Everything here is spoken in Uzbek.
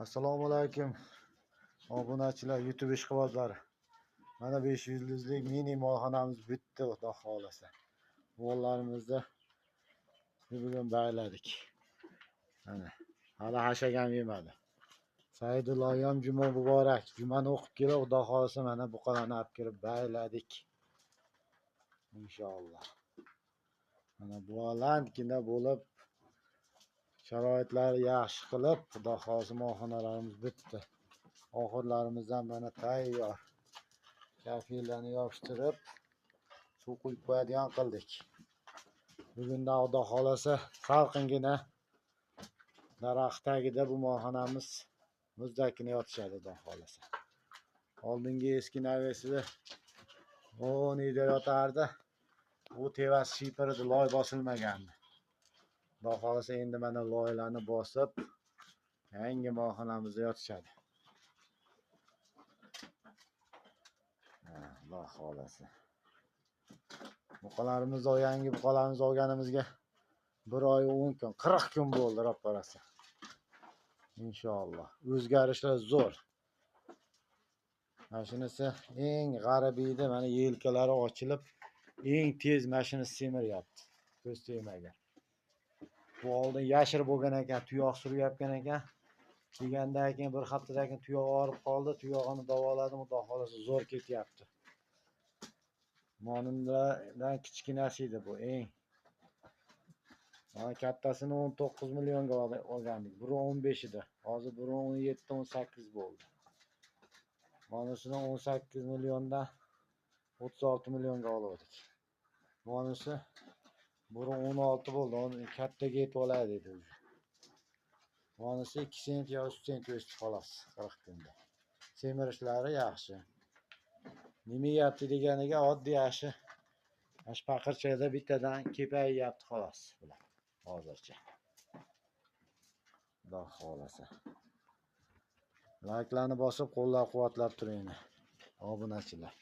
Assalomu alaykum obunachilar, YouTube ishqibozlari. Mana 5 yulduzli mini molxonamiz bitdi, xudo xolasa. Mollarimizni bugun bayladik. Mana hali hashagam yemadi. Saidulloyam juma muborak. Jumani o'qib kelib, xudo xolasa mana buqalarni olib kelib bayladik. Inshaalloh. Mana bulandgina bo'lib, sharoitlar yaxshi qilib, xudo xolasa molxonalarimiz bitdi. Oxirlarimizdan mana tayyor. Kafillarni yopishtirib, suv quyib qo'yadigan qildik. Bugundan xudo xolasa salqingina daraxt tagida bu molxonamiz muzdagina yotishadi, xudo xolasa. Oldingi eski navesida 10 uyda yotardi. Bu tevas shipirdi, loy bosilmagandi. Xudo xolasa endi mana loylarni bosib, yangi molxonamizda yotishadi. Xudo xolasa. Buqalarimizni, yangi buqalarimizni olganimizga 1 oy 10 kun, 40 kun bo'ldi, ro'parasi. Inshaalloh. O'zgarishlar zo'r. Mashinasi eng g'aribiydi, mana yelkalari ochilib, eng tez mashinasi semiryapti. Ko'z tegmagan. Bu oldin yashir bo'lgan ekan, tuyoq suryapgan ekan. Degandan keyin bir haftadan keyin tuyoq og'rib qoldi, tuyog'ini davoladim, xudo xolasa zo'r ketyapti. Monimdan kichkinasi edi bu eng. Mana kattasini 19 millionga olgandik. Biri 15 edi. Hozir biri 17-18 bo'ldi. Monasini 18 milliondan 36 millionga oldik. Monasi biri 16 bo'ldi. Uni kattaga yetib oladi dedi. Monasi 2 sent yo 3 sent o'sdi xolos 40 kunda. Semirishlari yaxshi. Nima yeyapti deganiga oddiy yaxshi. Ash paqirchada bittadan kepayyapti xolos bular. Hozircha. Xudo xolasa. Layklarni bosib, qo'llab-quvvatlab turinglar, obunachilar.